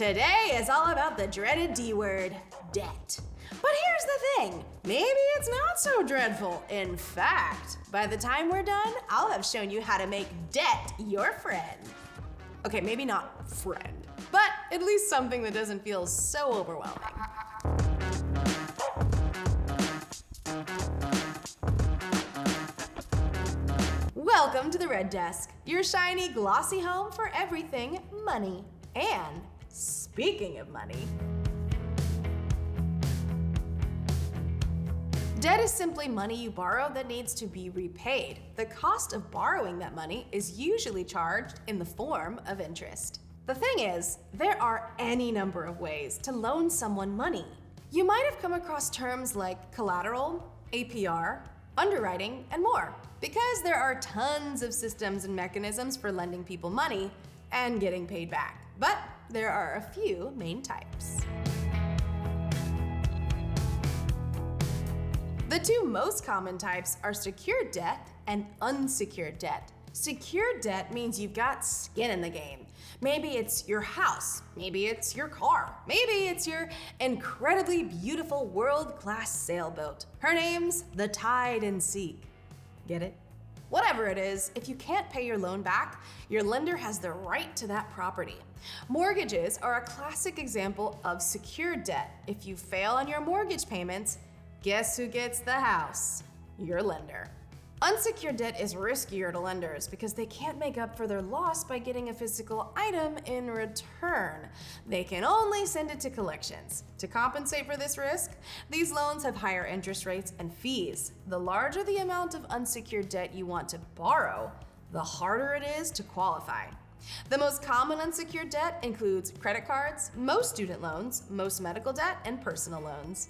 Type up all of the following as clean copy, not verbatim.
Today is all about the dreaded D word, debt. But here's the thing, maybe it's not so dreadful. In fact, by the time we're done, I'll have shown you how to make debt your friend. Okay, maybe not friend, but at least something that doesn't feel so overwhelming. Welcome to the Red Desk, your shiny, glossy home for everything money. And speaking of money, debt is simply money you borrow that needs to be repaid. The cost of borrowing that money is usually charged in the form of interest. The thing is, there are any number of ways to loan someone money. You might have come across terms like collateral, APR, underwriting, and more, because there are tons of systems and mechanisms for lending people money and getting paid back. But there are a few main types. The two most common types are secured debt and unsecured debt. Secured debt means you've got skin in the game. Maybe it's your house, maybe it's your car, maybe it's your incredibly beautiful world-class sailboat. Her name's the Tide and Seek. Get it? Whatever it is, if you can't pay your loan back, your lender has the right to that property. Mortgages are a classic example of secured debt. If you fail on your mortgage payments, guess who gets the house? Your lender. Unsecured debt is riskier to lenders because they can't make up for their loss by getting a physical item in return. They can only send it to collections. To compensate for this risk, these loans have higher interest rates and fees. The larger the amount of unsecured debt you want to borrow, the harder it is to qualify. The most common unsecured debt includes credit cards, most student loans, most medical debt, and personal loans.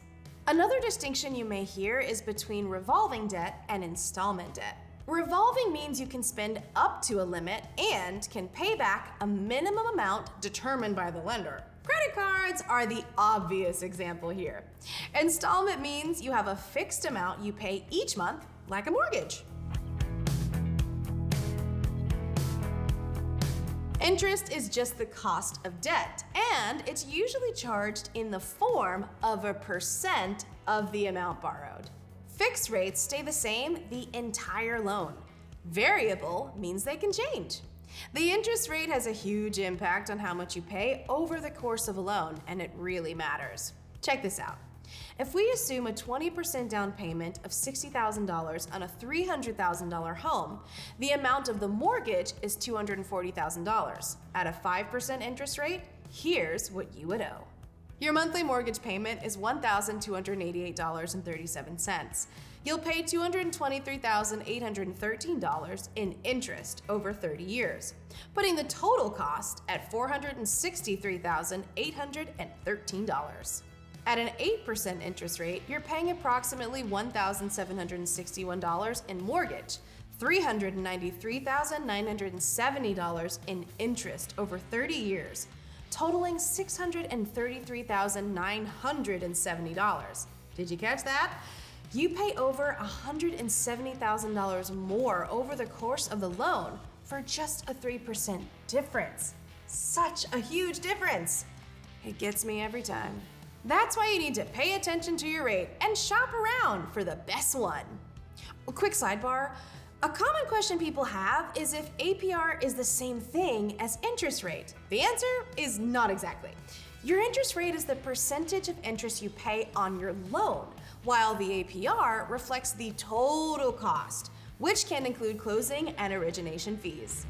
Another distinction you may hear is between revolving debt and installment debt. Revolving means you can spend up to a limit and can pay back a minimum amount determined by the lender. Credit cards are the obvious example here. Installment means you have a fixed amount you pay each month, like a mortgage. Interest is just the cost of debt, and it's usually charged in the form of a percent of the amount borrowed. Fixed rates stay the same the entire loan. Variable means they can change. The interest rate has a huge impact on how much you pay over the course of a loan, and it really matters. Check this out. If we assume a 20% down payment of $60,000 on a $300,000 home, the amount of the mortgage is $240,000. At a 5% interest rate, here's what you would owe. Your monthly mortgage payment is $1,288.37. You'll pay $223,813 in interest over 30 years, putting the total cost at $463,813. At an 8% interest rate, you're paying approximately $1,761 in mortgage, $393,970 in interest over 30 years, totaling $633,970. Did you catch that? You pay over $170,000 more over the course of the loan for just a 3% difference. Such a huge difference. It gets me every time. That's why you need to pay attention to your rate and shop around for the best one. A quick sidebar, a common question people have is if APR is the same thing as interest rate. The answer is not exactly. Your interest rate is the percentage of interest you pay on your loan, while the APR reflects the total cost, which can include closing and origination fees.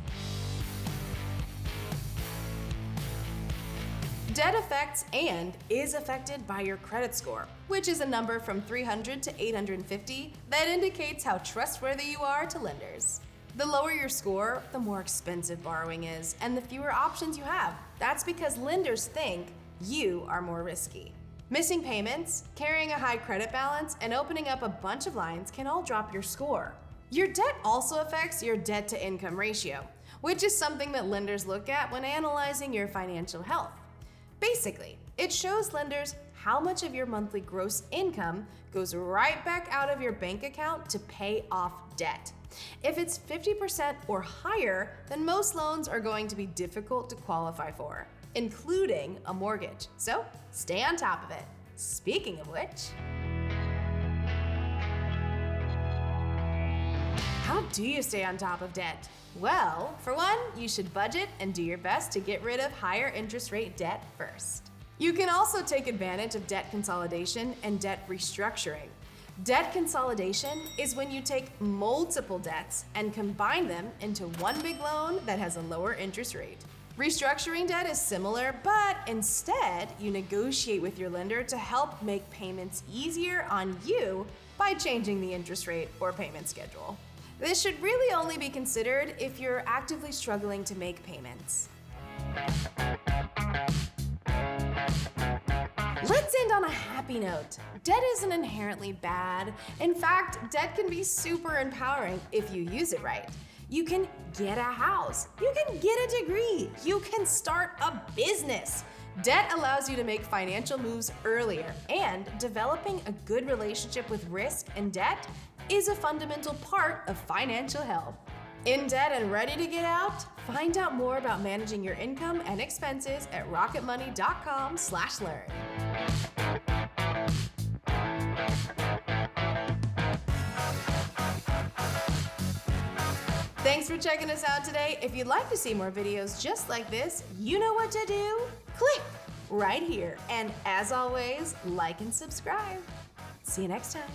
Debt affects and is affected by your credit score, which is a number from 300 to 850 that indicates how trustworthy you are to lenders. The lower your score, the more expensive borrowing is, and the fewer options you have. That's because lenders think you are more risky. Missing payments, carrying a high credit balance, and opening up a bunch of lines can all drop your score. Your debt also affects your debt-to-income ratio, which is something that lenders look at when analyzing your financial health. Basically, it shows lenders how much of your monthly gross income goes right back out of your bank account to pay off debt. If it's 50% or higher, then most loans are going to be difficult to qualify for. including a mortgage. So stay on top of it. Speaking of which, how do you stay on top of debt? Well, for one, you should budget and do your best to get rid of higher interest rate debt first. You can also take advantage of debt consolidation and debt restructuring. Debt consolidation is when you take multiple debts and combine them into one big loan that has a lower interest rate. Restructuring debt is similar, but instead you negotiate with your lender to help make payments easier on you by changing the interest rate or payment schedule. This should really only be considered if you're actively struggling to make payments. Let's end on a happy note. Debt isn't inherently bad. In fact, debt can be super empowering if you use it right. You can get a house, you can get a degree, you can start a business. Debt allows you to make financial moves earlier, and developing a good relationship with risk and debt is a fundamental part of financial health. In debt and ready to get out? Find out more about managing your income and expenses at rocketmoney.com/learn. Thanks for checking us out today. If you'd like to see more videos just like this, you know what to do. Click right here. And as always, like and subscribe. See you next time.